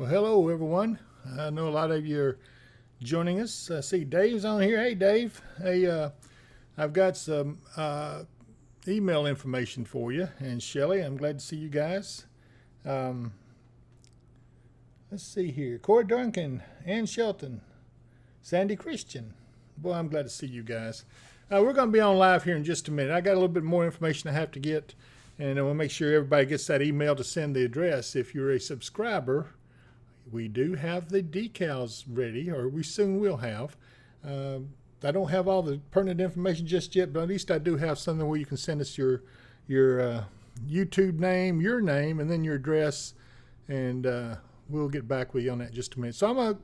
Well, hello everyone. I know a lot of you are joining us. I see Dave's on here. Hey, Dave. Hey, I've got some email information for you. And Shelly, I'm glad to see you guys. Um, let's see here. Corey Duncan, Ann Shelton, Sandy Christian. Boy, I'm glad to see you guys. We're going to be on live here in just a minute. I got a little bit more information I have to get, and I want to make sure everybody gets that email to send the address. If you're a subscriber, we do have the decals ready, or we soon will have. I don't have all the pertinent information just yet, but at least I do have something where you can send us your YouTube name, your name, and then your address, and we'll get back with you on that in just a minute. So I'm going to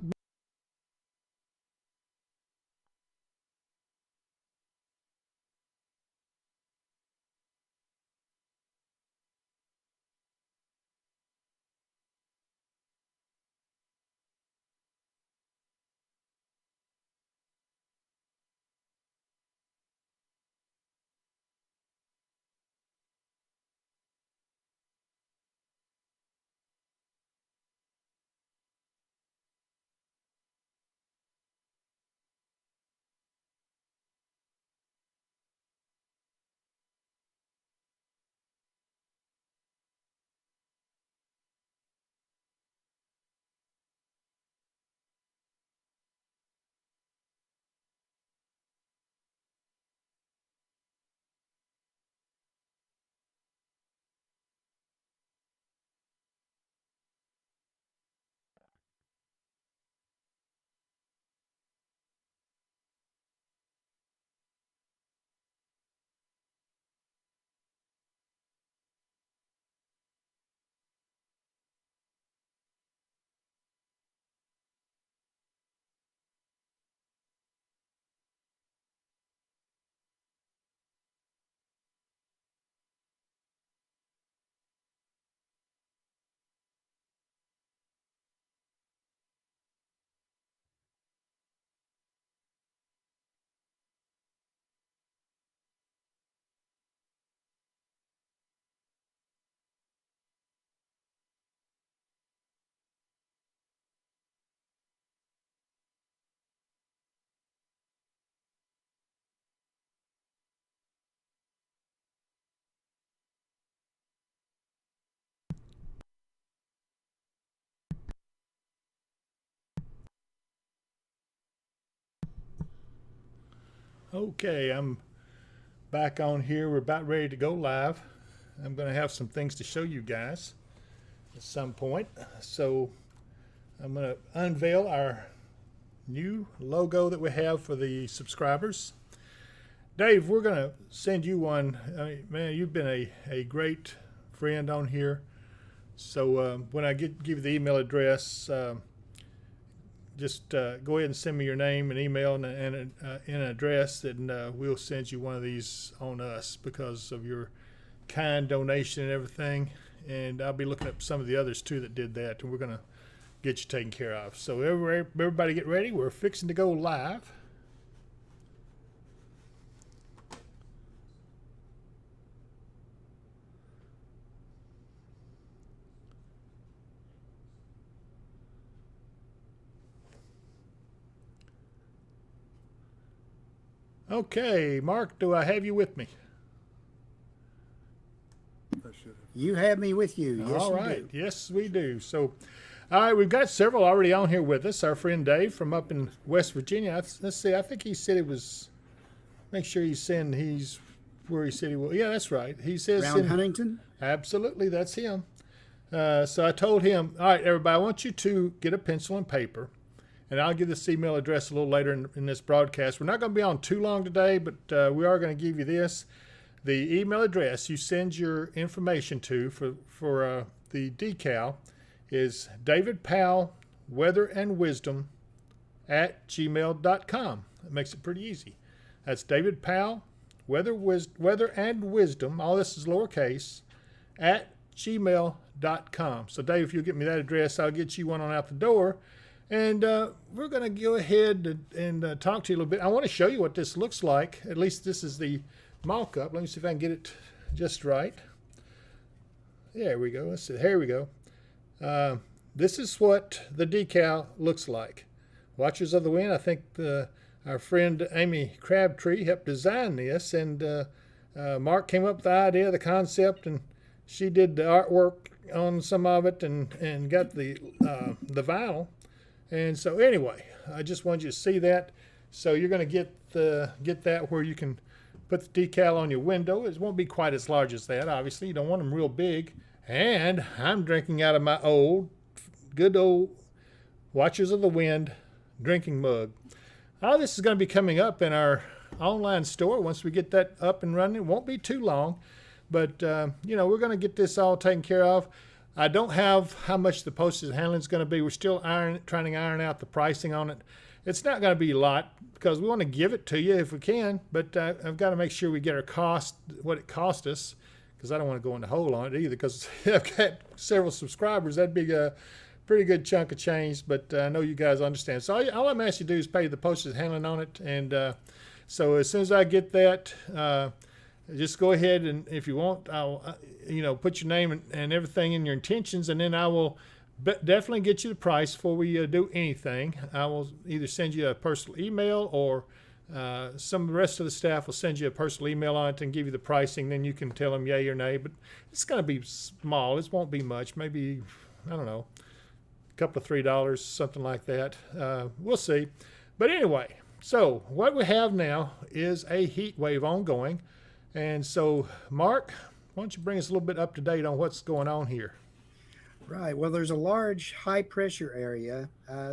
Okay, I'm back on here. We're about ready to go live. I'm going to have some things to show you guys at some point. So I'm going to unveil our new logo that we have for the subscribers. Dave, we're going to send you one. I mean, man, you've been a great friend on here. So when I give you the email address, just go ahead and send me your name and email and an address, and we'll send you one of these on us because of your kind donation and everything. And I'll be looking up some of the others too that did that, and we're going to get you taken care of. So everybody get ready. We're fixing to go live. Okay, Mark, do I have you with me? You have me with you. Yes, All you right. do. Yes, we do. So, all right, we've got several already on here with us. Our friend Dave from up in West Virginia. Let's see. I think he said it was. Make sure he's where he said he was. Yeah, that's right. He says Round Huntington? Absolutely, that's him. So I told him, all right, everybody, I want you to get a pencil and paper, and I'll give this email address a little later in this broadcast. We're not going to be on too long today, but we are going to give you this. The email address you send your information to for the decal is David Powell Weather and Wisdom @gmail.com. That makes it pretty easy. That's David Powell Weather and Wisdom. All this is lowercase @gmail.com. So Dave, if you'll get me that address, I'll get you one on out the door. And we're going to go ahead and talk to you a little bit. I want to show you what this looks like. At least this is the mock-up. Let me see if I can get it just right. There we go. Let's see. Here we go. this is what the decal looks like. Watchers of the Wind, I think our friend Amy Crabtree helped design this, and Mark came up with the idea, the concept, and she did the artwork on some of it and got the vinyl. And so anyway, I just wanted you to see that. So you're going to get that where you can put the decal on your window. It won't be quite as large as that, obviously. You don't want them real big. And I'm drinking out of my good old Watchers of the Wind drinking mug. All this is going to be coming up in our online store once we get that up and running. It won't be too long, but we're going to get this all taken care of. I don't have how much the postage handling is going to be. We're still trying to iron out the pricing on it. It's not going to be a lot because we want to give it to you if we can, but I've got to make sure we get our cost, what it cost us, because I don't want to go in the hole on it either, because I've got several subscribers. That'd be a pretty good chunk of change, but I know you guys understand. So all I'm asking you to do is pay the postage handling on it, and so as soon as I get that, just go ahead, and if you want, I'll put your name and everything in your intentions, and then I will definitely get you the price before we do anything. I will either send you a personal email, or some of the rest of the staff will send you a personal email on it and give you the pricing. Then you can tell them yay or nay, but it's going to be small. It won't be much, maybe, I don't know, a couple of $3, something like that. We'll see. But anyway, so what we have now is a heat wave ongoing. And so, Mark, why don't you bring us a little bit up to date on what's going on here? Right. Well, there's a large high pressure area.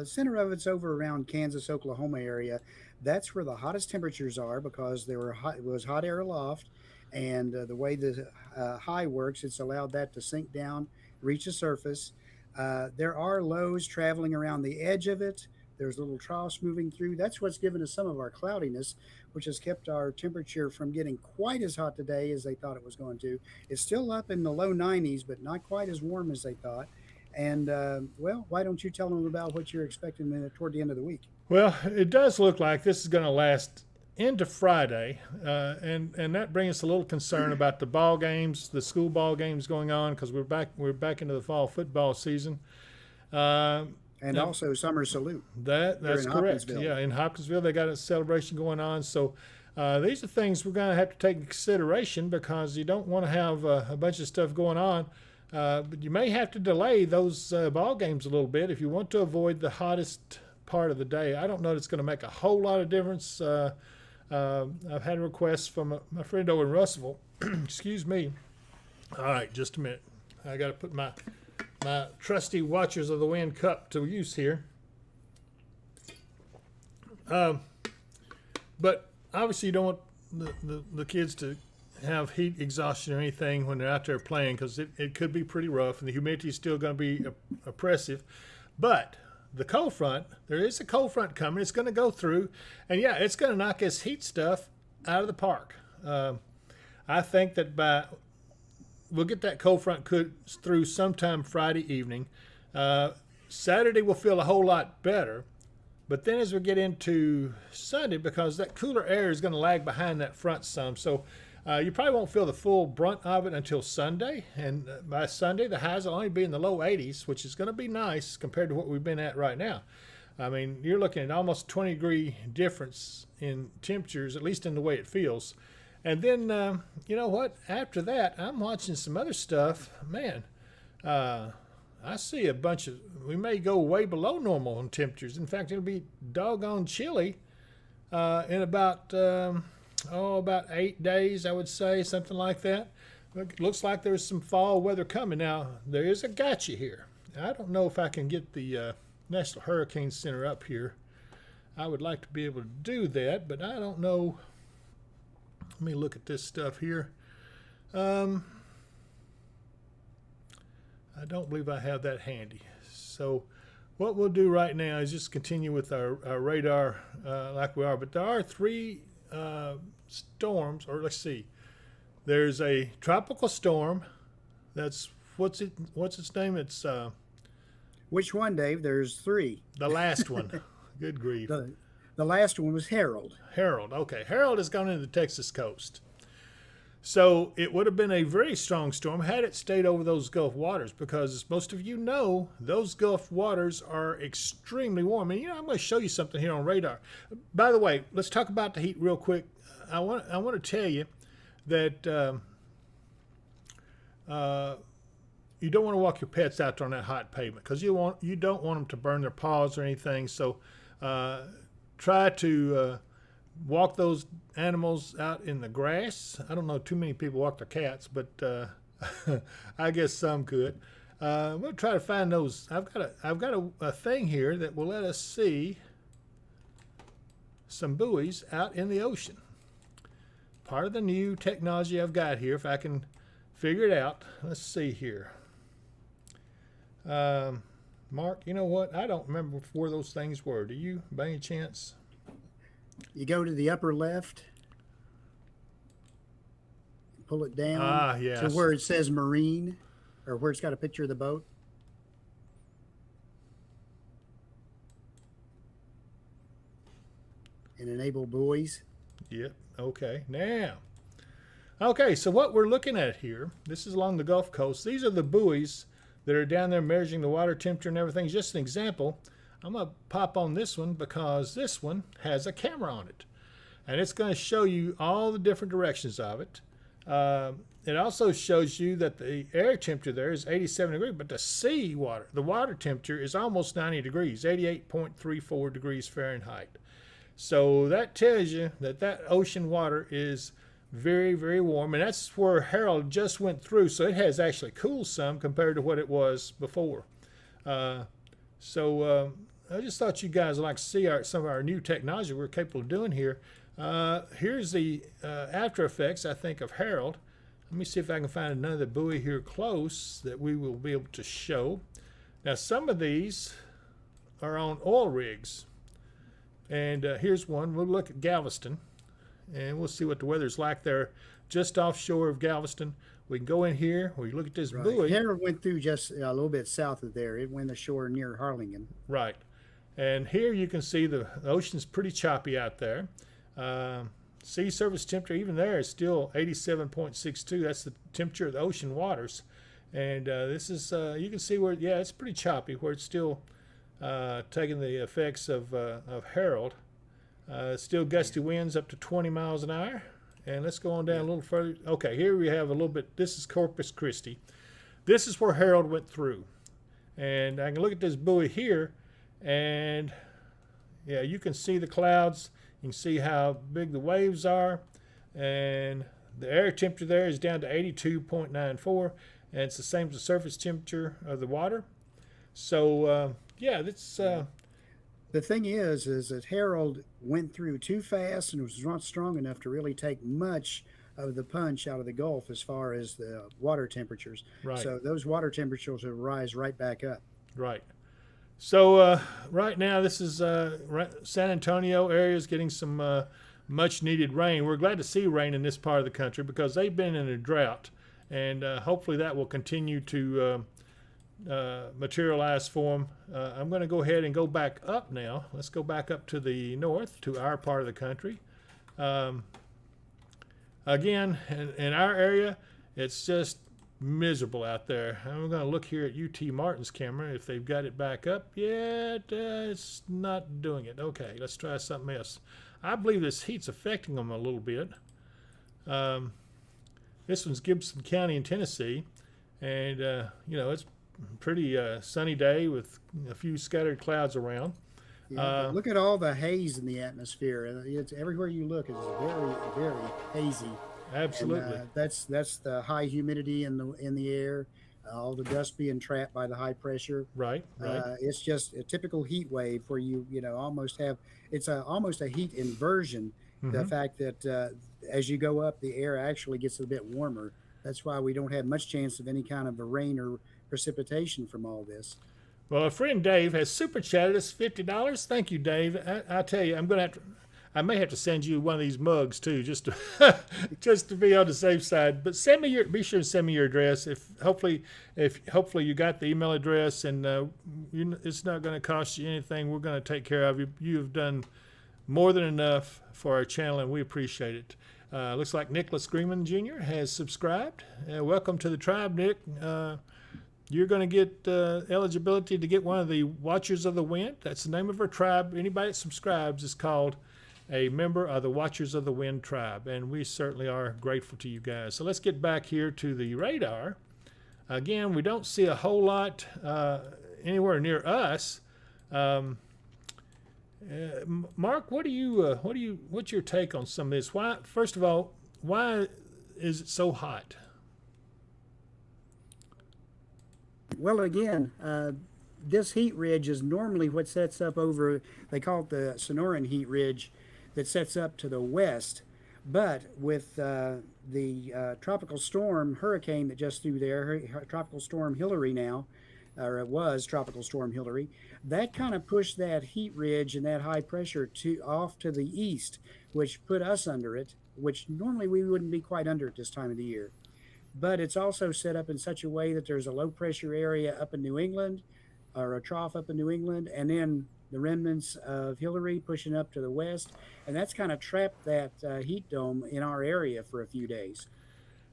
Center of it's over around Kansas, Oklahoma area. That's where the hottest temperatures are, because it was hot air aloft. And the way the high works, it's allowed that to sink down, reach the surface. There are lows traveling around the edge of it. There's little troughs moving through. That's what's given us some of our cloudiness, which has kept our temperature from getting quite as hot today as they thought it was going to. It's still up in the low 90s, but not quite as warm as they thought. And, why don't you tell them about what you're expecting toward the end of the week? Well, it does look like this is going to last into Friday, and that brings us a little concern about the ball games, the school ball games going on, because we're back into the fall football season. And also Summer Salute. That's correct. Yeah, in Hopkinsville, they got a celebration going on. So these are things we're going to have to take into consideration, because you don't want to have a bunch of stuff going on. But you may have to delay those ball games a little bit if you want to avoid the hottest part of the day. I don't know that it's going to make a whole lot of difference. I've had requests from my friend over in Russellville. Excuse me. All right, just a minute. I got to put my trusty Watchers of the Wind cup to use here. But obviously you don't want the kids to have heat exhaustion or anything when they're out there playing, because it could be pretty rough, and the humidity is still going to be oppressive. But the cold front, there is a cold front coming. It's going to go through, and yeah, it's going to knock this heat stuff out of the park. I think that we'll get that cold front through sometime Friday evening. Saturday will feel a whole lot better. But then as we get into Sunday, because that cooler air is going to lag behind that front some, so you probably won't feel the full brunt of it until Sunday. And by Sunday, the highs will only be in the low 80s, which is going to be nice compared to what we've been at right now. I mean, you're looking at almost 20-degree difference in temperatures, at least in the way it feels. And then, you know what? After that, I'm watching some other stuff. Man, I see a bunch of, we may go way below normal in temperatures. In fact, it'll be doggone chilly in about 8 days, I would say, something like that. It looks like there's some fall weather coming. Now, there is a gotcha here. I don't know if I can get the National Hurricane Center up here. I would like to be able to do that, but I don't know. Let me look at this stuff here. I don't believe I have that handy. So what we'll do right now is just continue with our radar like we are. But there are three storms, or let's see. There's a tropical storm. That's what's its name? It's Which one, Dave? There's three. the last one. Good grief. The last one was Harold. Harold. Okay, Harold has gone into the Texas coast. So it would have been a very strong storm had it stayed over those Gulf waters, because as most of you know, those Gulf waters are extremely warm. And I'm going to show you something here on radar. By the way, let's talk about the heat real quick. I want to tell you that you don't want to walk your pets out there on that hot pavement, because you don't want them to burn their paws or anything. So try to walk those animals out in the grass. I don't know too many people walk their cats, but I guess some could. We'll try to find those. I've got a thing here that will let us see some buoys out in the ocean. Part of the new technology I've got here, if I can figure it out. Let's see here. Mark, you know what? I don't remember where those things were. Do you, by any chance? You go to the upper left, pull it down yes. to where it says marine, or where it's got a picture of the boat. And enable buoys. Yep. Okay. Now. Okay, so what we're looking at here, this is along the Gulf Coast. These are the buoys that are down there measuring the water temperature and everything. Just an example. I'm going to pop on this one because this one has a camera on it. And it's going to show you all the different directions of it. It also shows you that the air temperature there is 87 degrees, but the water temperature is almost 90 degrees, 88.34 degrees Fahrenheit. So that tells you that ocean water is very, very warm. And that's where Harold just went through. So it has actually cooled some compared to what it was before. I just thought you guys would like to see some of our new technology we're capable of doing here. Here's the after effects, I think, of Harold. Let me see if I can find another buoy here close that we will be able to show. Now, some of these are on oil rigs. And here's one. We'll look at Galveston, and we'll see what the weather's like there just offshore of Galveston. We can go in here. We look at this buoy. Harold went through just a little bit south of there. It went ashore near Harlingen. Right. And here you can see the ocean's pretty choppy out there. Sea surface temperature, even there, is still 87.62. That's the temperature of the ocean waters. And this is, you can see where, it's pretty choppy, where it's still taking the effects of Harold. Still gusty winds up to 20 miles an hour. And let's go on down a little further. Okay, here we have a little bit. This is Corpus Christi. This is where Harold went through. And I can look at this buoy here, and you can see the clouds. You can see how big the waves are. And the air temperature there is down to 82.94. And it's the same as the surface temperature of the water. So, that's... The thing is that Harold went through too fast and was not strong enough to really take much of the punch out of the Gulf as far as the water temperatures. Right. So those water temperatures will rise right back up. Right. So right now, this is San Antonio area is getting some much needed rain. We're glad to see rain in this part of the country because they've been in a drought, and hopefully that will continue to materialize for them. I'm going to go ahead and go back up now. Let's go back up to the north, to our part of the country. Again, in our area, it's just miserable out there. I'm going to look here at UT Martin's camera if they've got it back up. It's not doing it. Okay, let's try something else. I believe this heat's affecting them a little bit. This one's Gibson County in Tennessee, and it's pretty sunny day with a few scattered clouds around. Look at all the haze in the atmosphere. It's everywhere you look. It's very, very hazy. Absolutely. And, that's the high humidity in the air. All the dust being trapped by the high pressure. Right. It's just a typical heat wave where you almost have almost a heat inversion. Mm-hmm. The fact that as you go up, the air actually gets a bit warmer. That's why we don't have much chance of any kind of a rain or precipitation from all this. Well, a friend Dave has super chatted us $50. Thank you, Dave. I tell you, I may have to send you one of these mugs too, just to be on the safe side. But be sure to send me your address. Hopefully you got the email address, and it's not going to cost you anything. We're going to take care of you. You have done more than enough for our channel, and we appreciate it. Looks like Nicholas Greenman Jr. has subscribed. Welcome to the tribe, Nick. You're going to get eligibility to get one of the Watchers of the Wind. That's the name of our tribe. Anybody that subscribes is called a member of the Watchers of the Wind tribe, and we certainly are grateful to you guys. So let's get back here to the radar. Again, we don't see a whole lot anywhere near us. Mark, what's your take on some of this? Why, first of all, why is it so hot? Well, again, this heat ridge is normally what sets up over, they call it the Sonoran heat ridge, that sets up to the west. But with the tropical storm hurricane that just threw there, Tropical Storm Hillary now, or it was Tropical Storm Hillary, that kind of pushed that heat ridge and that high pressure off to the east, which put us under it, which normally we wouldn't be quite under at this time of the year. But it's also set up in such a way that there's a low pressure area up in New England, or a trough up in New England, and then the remnants of Hillary pushing up to the west, and that's kind of trapped that heat dome in our area for a few days.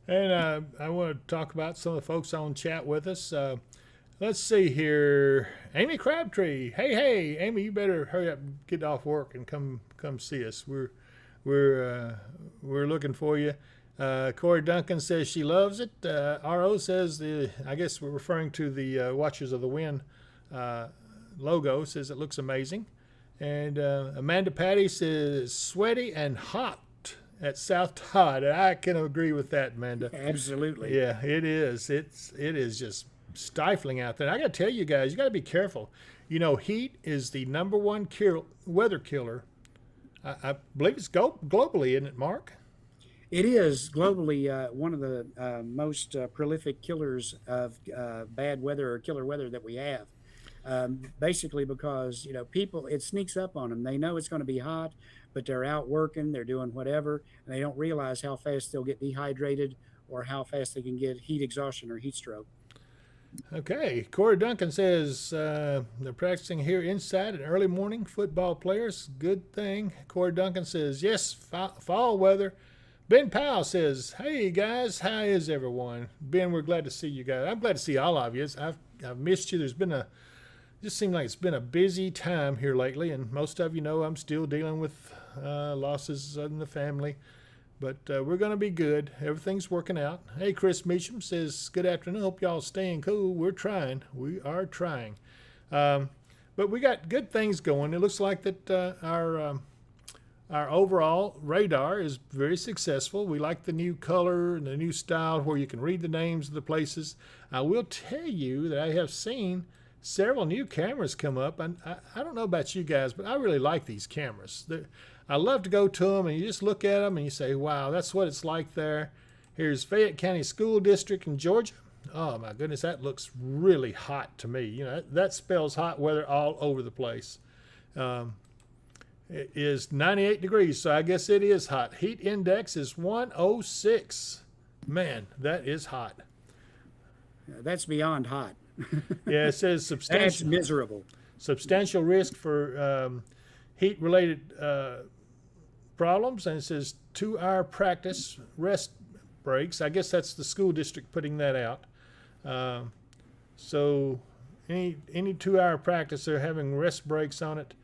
And I want to talk about some of the folks on chat with us. Let's see here. Amy Crabtree. Hey, Amy, you better hurry up and get off work and come see us. We're looking for you. Corey Duncan says she loves it. RO says I guess we're referring to the Watchers of the Wind logo, says it looks amazing. And Amanda Patty says sweaty and hot at South Todd. I can agree with that, Amanda. Absolutely. Yeah, it is. It is just stifling out there. I got to tell you guys, you got to be careful. You know, heat is the number one weather killer. I believe it's globally, isn't it, Mark? It is globally one of the most prolific killers of bad weather or killer weather that we have. Basically because, people, it sneaks up on them. They know it's going to be hot, but they're out working, they're doing whatever, and they don't realize how fast they'll get dehydrated or how fast they can get heat exhaustion or heat stroke. Okay, Corey Duncan says they're practicing here inside an early morning. Football players, good thing. Corey Duncan says, yes, fall weather. Ben Powell says, hey, guys, how is everyone? Ben, we're glad to see you guys. I'm glad to see all of you. I've missed you. Just seemed like it's been a busy time here lately, and most of you know I'm still dealing with losses in the family. But we're going to be good. Everything's working out. Hey, Chris Meacham says, good afternoon. Hope y'all staying cool. We're trying. We are trying. But we got good things going. It looks like that our overall radar is very successful. We like the new color and the new style where you can read the names of the places. I will tell you that I have seen several new cameras come up. And I don't know about you guys, but I really like these cameras. I love to go to them and you just look at them and you say, wow, that's what it's like there. Here's Fayette County School District in Georgia. Oh my goodness, that looks really hot to me. That spells hot weather all over the place. It is 98 degrees, so I guess it is hot. Heat index is 106. Man, that is hot. That's beyond hot. Yeah, it says substantial. That's miserable. Substantial risk for heat-related problems, and it says 2-hour practice rest breaks. I guess that's the school district putting that out. So any 2-hour practice, they're having rest breaks on it.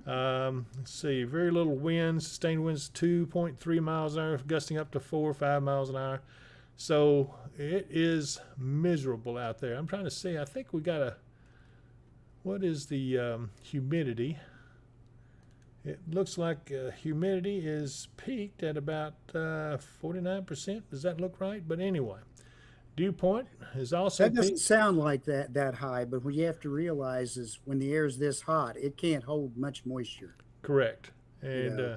Let's see, very little winds, sustained winds 2.3 miles an hour, gusting up to 4 or 5 miles an hour. So it is miserable out there. I'm trying to see, I think we got what is the humidity? It looks like humidity is peaked at about 49%. Does that look right? But anyway, dew point is also That doesn't peaked. sound like that high, but what you have to realize is when the air is this hot, it can't hold much moisture. Correct. And Yeah.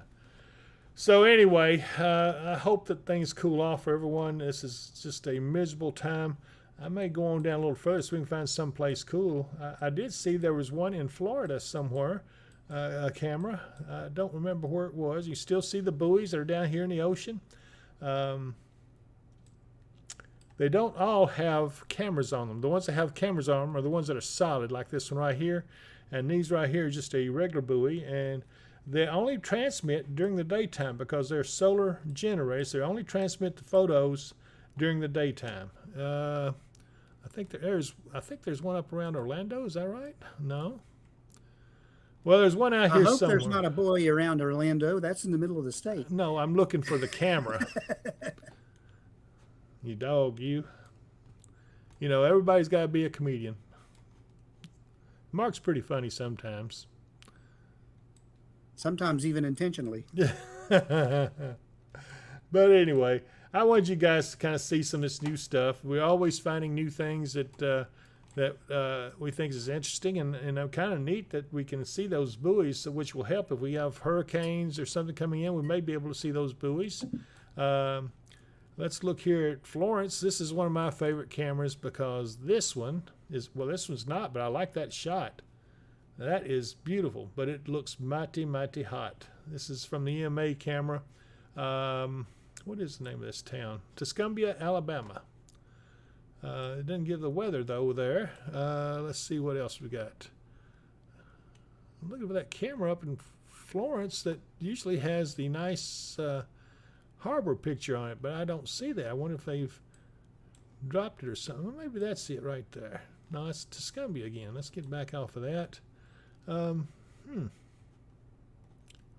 so anyway, I hope that things cool off for everyone. This is just a miserable time. I may go on down a little further so we can find someplace cool. I did see there was one in Florida somewhere, a camera. I don't remember where it was. You still see the buoys that are down here in the ocean. They don't all have cameras on them. The ones that have cameras on them are the ones that are solid, like this one right here. And these right here are just a regular buoy. And they only transmit during the daytime because they're solar generators. They only transmit the photos during the daytime. I think there's one up around Orlando. Is that right? No. Well, there's one out I here hope somewhere. there's not a buoy around Orlando. That's in the middle of the state. No, I'm looking for the camera. You dog, you. You know, everybody's got to be a comedian. Mark's pretty funny sometimes. Sometimes even intentionally. But anyway, I wanted you guys to kind of see some of this new stuff. We're always finding new things that we think is interesting, and kind of neat that we can see those buoys, which will help if we have hurricanes or something coming in. We may be able to see those buoys. Let's look here at Florence. This is one of my favorite cameras because this one's not, but I like that shot. That is beautiful, but it looks mighty, mighty hot. This is from the EMA camera. What is the name of this town? Tuscumbia, Alabama. It doesn't give the weather, though, there. Let's see what else we got. I'm looking for that camera up in Florence that usually has the nice harbor picture on it, but I don't see that. I wonder if they've dropped it or something. Well, maybe that's it right there. No, it's Tuscumbia again. Let's get back off of that.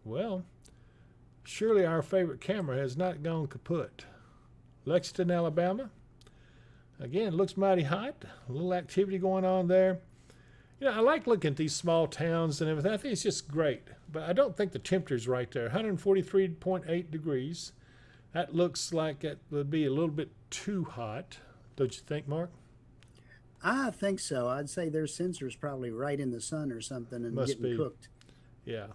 Well, surely our favorite camera has not gone kaput. Lexington, Alabama. Again, it looks mighty hot. A little activity going on there. You know, I like looking at these small towns and everything. I think it's just great. But I don't think the temperature's right there. 143.8 degrees. That looks like it would be a little bit too hot. Don't you think, Mark? I think so. I'd say their sensor's probably right in the sun or something and Must getting be. cooked. Yeah.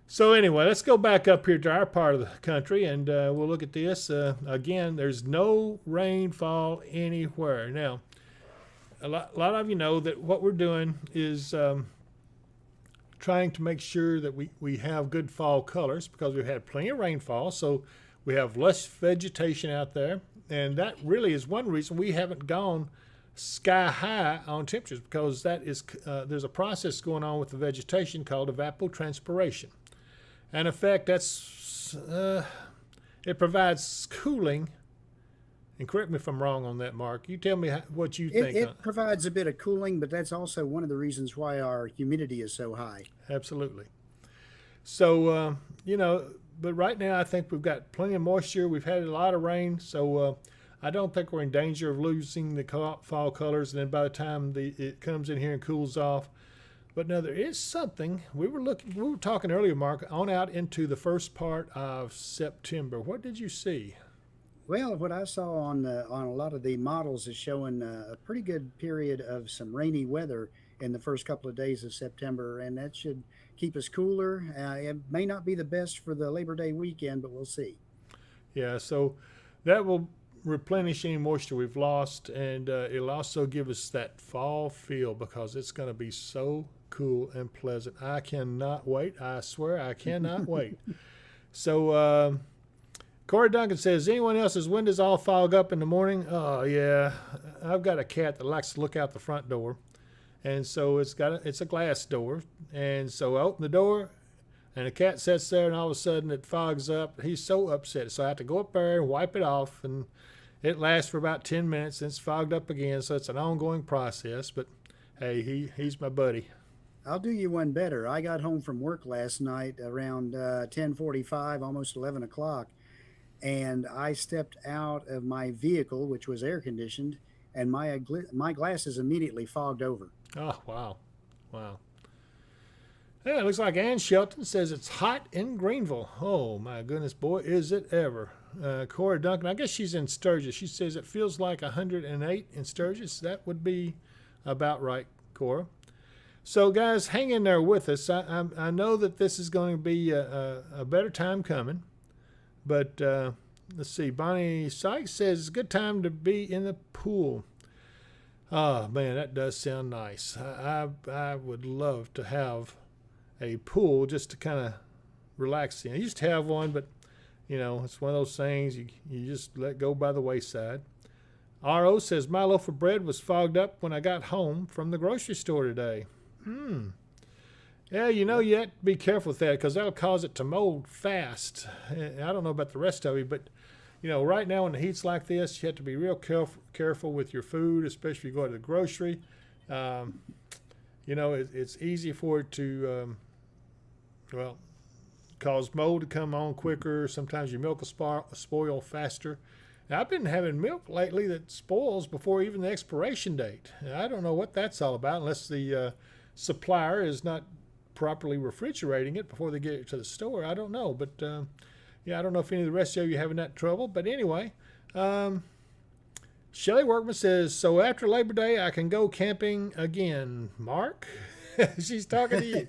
So anyway, let's go back up here to our part of the country, and we'll look at this. Again, there's no rainfall anywhere. Now, a lot of you know that what we're doing is trying to make sure that we have good fall colors because we've had plenty of rainfall, so we have less vegetation out there, and that really is one reason we haven't gone sky high on temperatures because that is there's a process going on with the vegetation called evapotranspiration. And in effect, that's it provides cooling. And correct me if I'm wrong on that, Mark. You tell me what you think. It provides a bit of cooling, but that's also one of the reasons why our humidity is so high. Absolutely. So, you know, but right now I think we've got plenty of moisture. We've had a lot of rain, so I don't think we're in danger of losing the fall colors. And then by the time it comes in here and cools off. But now there is something we were talking earlier, Mark, on out into the first part of September. What did you see? Well, what I saw on a lot of the models is showing a pretty good period of some rainy weather in the first couple of days of September, and that should keep us cooler. It may not be the best for the Labor Day weekend, but we'll see. Yeah, so that will replenish any moisture we've lost, and it'll also give us that fall feel because it's going to be so cool and pleasant. I cannot wait. I swear I cannot wait. So Corey Duncan says, anyone else's windows all fog up in the morning? Oh, yeah. I've got a cat that likes to look out the front door. And so it's a glass door. And so I open the door, and the cat sits there, and all of a sudden it fogs up. He's so upset. So I have to go up there and wipe it off. And it lasts for about 10 minutes, and it's fogged up again. So it's an ongoing process. But, hey, he's my buddy. I'll do you one better. I got home from work last night around 10:45, almost 11 o'clock. And I stepped out of my vehicle, which was air conditioned, and my glasses immediately fogged over. Oh, wow. Wow. Yeah, it looks like Ann Shelton says it's hot in Greenville. Oh, my goodness, boy, is it ever. Cora Duncan, I guess she's in Sturgis. She says it feels like 108 in Sturgis. That would be about right, Cora. So, guys, hang in there with us. I know that this is going to be a better time coming. But let's see. Bonnie Sykes says it's a good time to be in the pool. Oh, man, that does sound nice. I would love to have a pool just to kind of relax in. I used to have one, but, you know, it's one of those things you just let go by the wayside. R.O. says, my loaf of bread was fogged up when I got home from the grocery store today. Yeah, you have to be careful with that because that'll cause it to mold fast. I don't know about the rest of you, but right now when the heat's like this, you have to be real careful with your food, especially if you go to the grocery. Um, it's easy for it to, well, cause mold to come on quicker. Sometimes your milk will spoil faster. Now, I've been having milk lately that spoils before even the expiration date. I don't know what that's all about unless the supplier is not properly refrigerating it before they get it to the store. I don't know, but I don't know if any of the rest of you are having that trouble. But anyway, Shelley Workman says, so after Labor Day, I can go camping again. Mark? She's talking to you.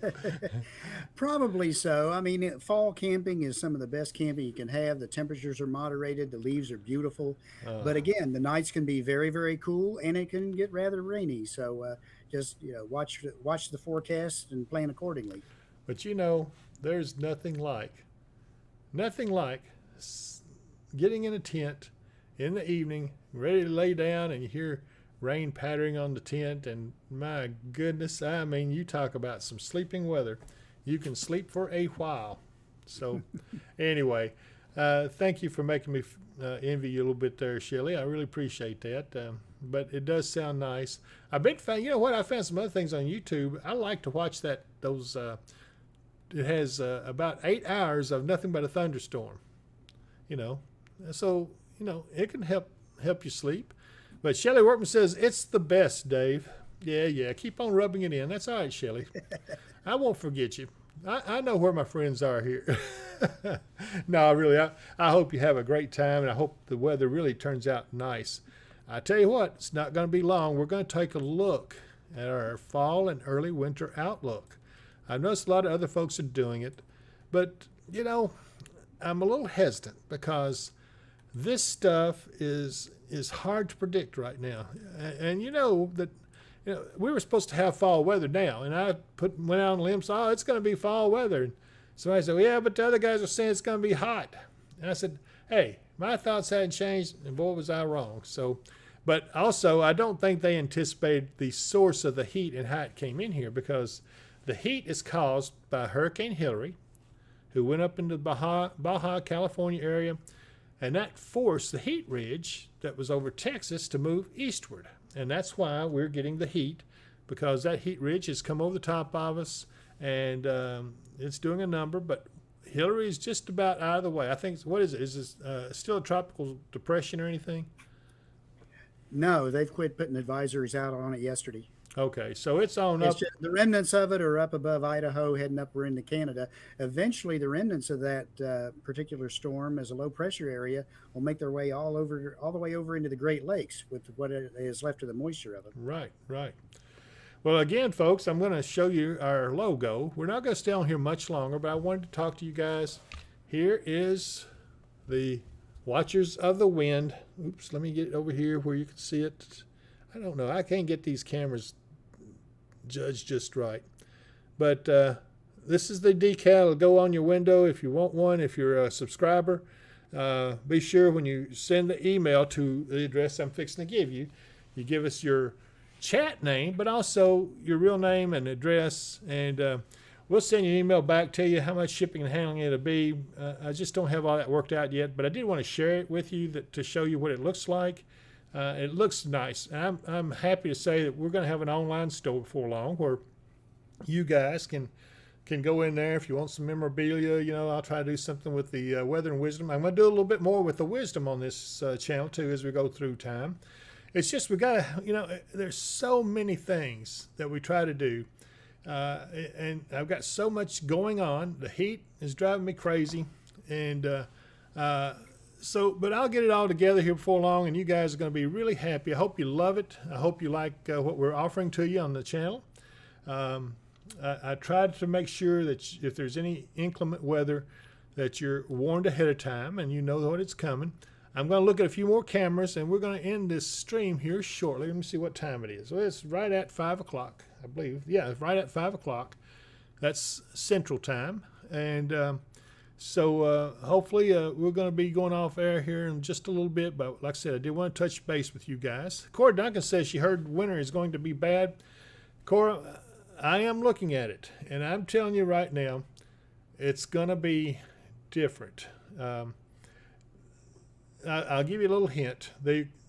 Probably so. I mean, fall camping is some of the best camping you can have. The temperatures are moderated, the leaves are beautiful. But again, the nights can be very, very cool and it can get rather rainy. So just watch the forecast and plan accordingly. But there's nothing like getting in a tent in the evening, ready to lay down, and you hear rain pattering on the tent, and my goodness, I mean, you talk about some sleeping weather. You can sleep for a while. So anyway, thank you for making me envy you a little bit there, Shelley. I really appreciate that. But it does sound nice. I found some other things on YouTube. I like to watch those. It has about 8 hours of nothing but a thunderstorm. So it can help you sleep. But Shelley Workman says, it's the best, Dave. Yeah, keep on rubbing it in. That's all right, Shelley. I won't forget you. I know where my friends are here. No, really, I hope you have a great time, and I hope the weather really turns out nice. I tell you what, it's not going to be long. We're going to take a look at our fall and early winter outlook. I've noticed a lot of other folks are doing it, but, I'm a little hesitant because this stuff is hard to predict right now. And we were supposed to have fall weather now, and I went out on a limb, so it's going to be fall weather. And somebody said, well, yeah, but the other guys are saying it's going to be hot. And I said, hey, my thoughts hadn't changed, and boy, was I wrong. So, but also, I don't think they anticipated the source of the heat and how it came in here, because the heat is caused by Hurricane Hillary, who went up into the Baja California area, and that forced the heat ridge that was over Texas to move eastward. And that's why we're getting the heat, because that heat ridge has come over the top of us, and it's doing a number. But Hillary is just about out of the way. I think, what is it? Is this still a tropical depression or anything? No, they've quit putting advisories out on it yesterday. Okay, so it's on up. The remnants of it are up above Idaho, heading upward into Canada. Eventually, the remnants of that particular storm, as a low pressure area, will make their way all the way over into the Great Lakes with what is left of the moisture of it. Right. Well, again, folks, I'm going to show you our logo. We're not going to stay on here much longer, but I wanted to talk to you guys. Here is the Watchers of the Wind. Oops, let me get it over here where you can see it. I don't know. I can't get these cameras judged just right. But this is the decal. It'll go on your window if you want one, if you're a subscriber. Be sure when you send the email to the address I'm fixing to give you, you give us your chat name, but also your real name and address, and we'll send you an email back, tell you how much shipping and handling it'll be. I just don't have all that worked out yet, but I did want to share it with you to show you what it looks like. It looks nice. I'm happy to say that we're going to have an online store before long where you guys can go in there if you want some memorabilia. I'll try to do something with the weather and wisdom. I'm going to do a little bit more with the wisdom on this channel too as we go through time. It's just we got to, there's so many things that we try to do. And I've got so much going on. The heat is driving me crazy. And but I'll get it all together here before long, and you guys are going to be really happy. I hope you love it. I hope you like what we're offering to you on the channel. I tried to make sure that if there's any inclement weather, that you're warned ahead of time and you know what it's coming. I'm going to look at a few more cameras, and we're going to end this stream here shortly. Let me see what time it is. Well, it's right at 5 o'clock, I believe. Yeah, it's right at 5 o'clock. That's Central Time. And so hopefully we're going to be going off air here in just a little bit. But like I said, I did want to touch base with you guys. Cora Duncan says she heard winter is going to be bad. Cora, I am looking at it, and I'm telling you right now, it's going to be different. I'll give you a little hint.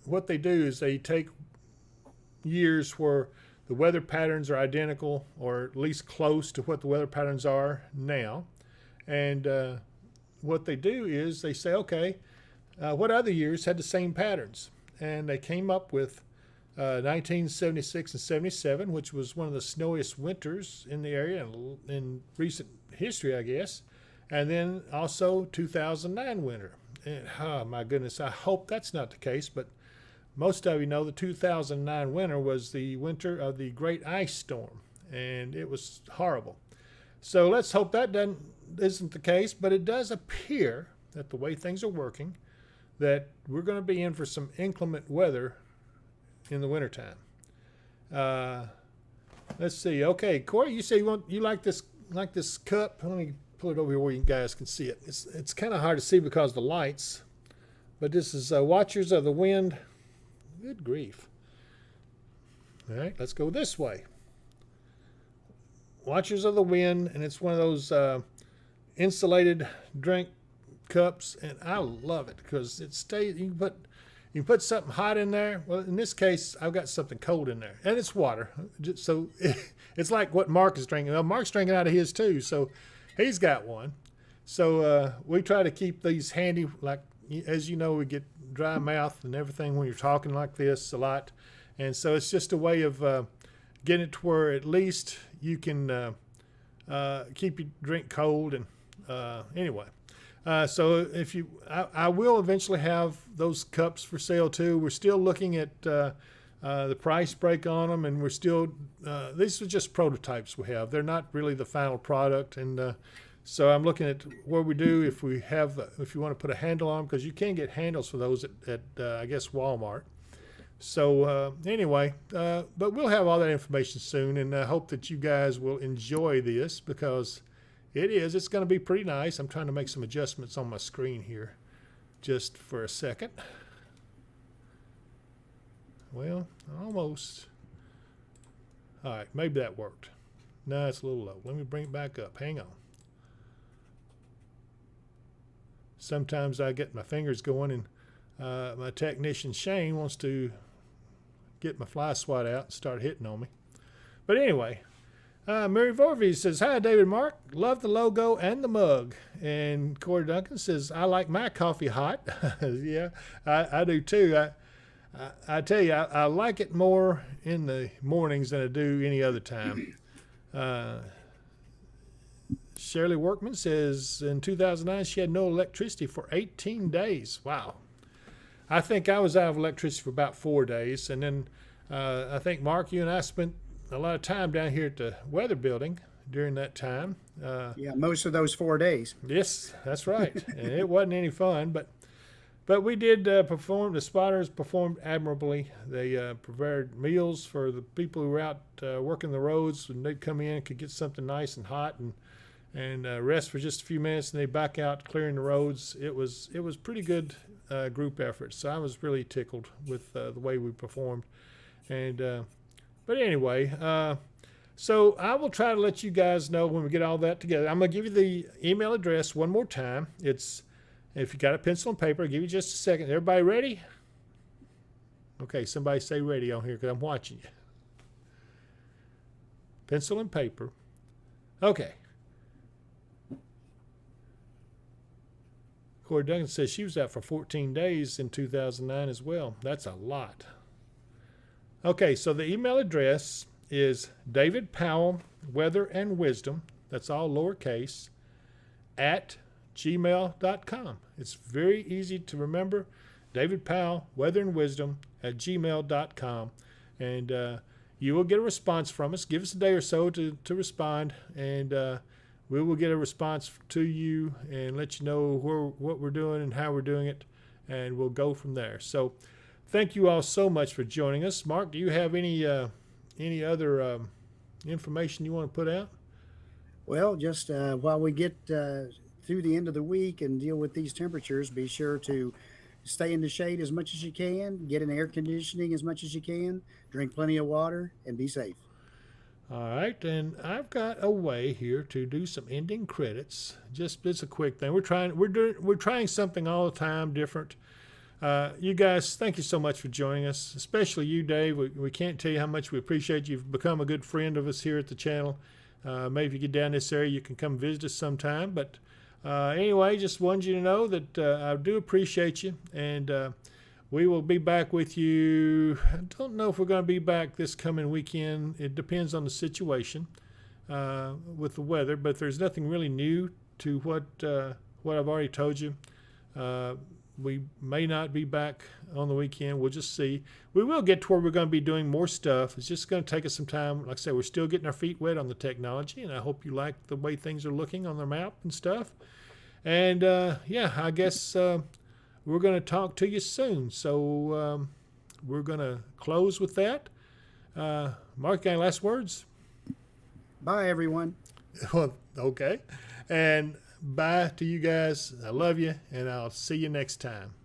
What they do is they take years where the weather patterns are identical or at least close to what the weather patterns are now, and what they do is they say, okay, what other years had the same patterns? And they came up with 1976 and 77, which was one of the snowiest winters in the area in recent history, I guess. And then also 2009 winter. And, oh my goodness, I hope that's not the case, but most of you know the 2009 winter was the winter of the Great Ice Storm, and it was horrible. So let's hope that isn't the case, but it does appear that the way things are working, that we're going to be in for some inclement weather in the wintertime. Let's see. Okay, Corey, you say you like this cup. Let me pull it over here where you guys can see it. It's kind of hard to see because of the lights, but this is Watchers of the Wind. Good grief. All right, let's go this way. Watchers of the Wind, and it's one of those insulated drink cups, and I love it because it stays. You can put something hot in there. Well, in this case, I've got something cold in there, and it's water. So it's like what Mark is drinking. Well, Mark's drinking out of his too, so he's got one. So we try to keep these handy. Like, as you know, we get dry mouth and everything when you're talking like this a lot, and so it's just a way of getting it to where at least you can keep your drink cold. And anyway. So I will eventually have those cups for sale too. We're still looking at the price break on them, and we're still these are just prototypes we have. They're not really the final product, and so I'm looking at what we do if you want to put a handle on them, because you can get handles for those at I guess Walmart. So anyway, but we'll have all that information soon, and I hope that you guys will enjoy this because it's going to be pretty nice. I'm trying to make some adjustments on my screen here just for a second. Well, almost. All right, maybe that worked. No, it's a little low. Let me bring it back up. Hang on. Sometimes I get my fingers going, and my technician Shane wants to get my fly swat out and start hitting on me. But anyway, Mary Vorvey says, hi, David Mark. Love the logo and the mug. And Corey Duncan says, I like my coffee hot. Yeah, I do too. I tell you, I like it more in the mornings than I do any other time. Shirley Workman says, in 2009, she had no electricity for 18 days. Wow. I think I was out of electricity for about 4 days. And then I think, Mark, you and I spent a lot of time down here at the weather building during that time. Yeah, most of those 4 days. Yes, that's right. And it wasn't any fun, but we did perform. The spotters performed admirably. They prepared meals for the people who were out working the roads, and they'd come in and could get something nice and hot and rest for just a few minutes, and they'd back out clearing the roads. It was pretty good group effort. So I was really tickled with the way we performed. And but anyway, so I will try to let you guys know when we get all that together. I'm going to give you the email address one more time. It's, if you got a pencil and paper, I'll give you just a second. Everybody ready? Okay, somebody say ready on here because I'm watching you. Pencil and paper. Okay. Corey Duncan says she was out for 14 days in 2009 as well. That's a lot. Okay, so the email address is David Powell, Weather and Wisdom, that's all lowercase, at gmail.com. It's very easy to remember. David Powell, Weather and Wisdom, at gmail.com. And you will get a response from us. Give us a day or so to respond, and we will get a response to you and let you know what we're doing and how we're doing it, and we'll go from there. So thank you all so much for joining us. Mark, do you have any other information you want to put out? Well, just while we get through the end of the week and deal with these temperatures, be sure to stay in the shade as much as you can, get in air conditioning as much as you can, drink plenty of water, and be safe. All right, and I've got a way here to do some ending credits. Just a quick thing. We're trying something all the time different. You guys, thank you so much for joining us, especially you, Dave. We can't tell you how much we appreciate you. You've become a good friend of us here at the channel. Maybe if you get down this area, you can come visit us sometime. But anyway, just wanted you to know that I do appreciate you, and we will be back with you. I don't know if we're going to be back this coming weekend. It depends on the situation with the weather, but there's nothing really new to what I've already told you. We may not be back on the weekend. We'll just see. We will get to where we're going to be doing more stuff. It's just going to take us some time. Like I said, we're still getting our feet wet on the technology, and I hope you like the way things are looking on the map and stuff. And yeah, I guess we're going to talk to you soon. So we're going to close with that. Mark, any last words? Bye, everyone. Well, okay. And bye to you guys. I love you, and I'll see you next time.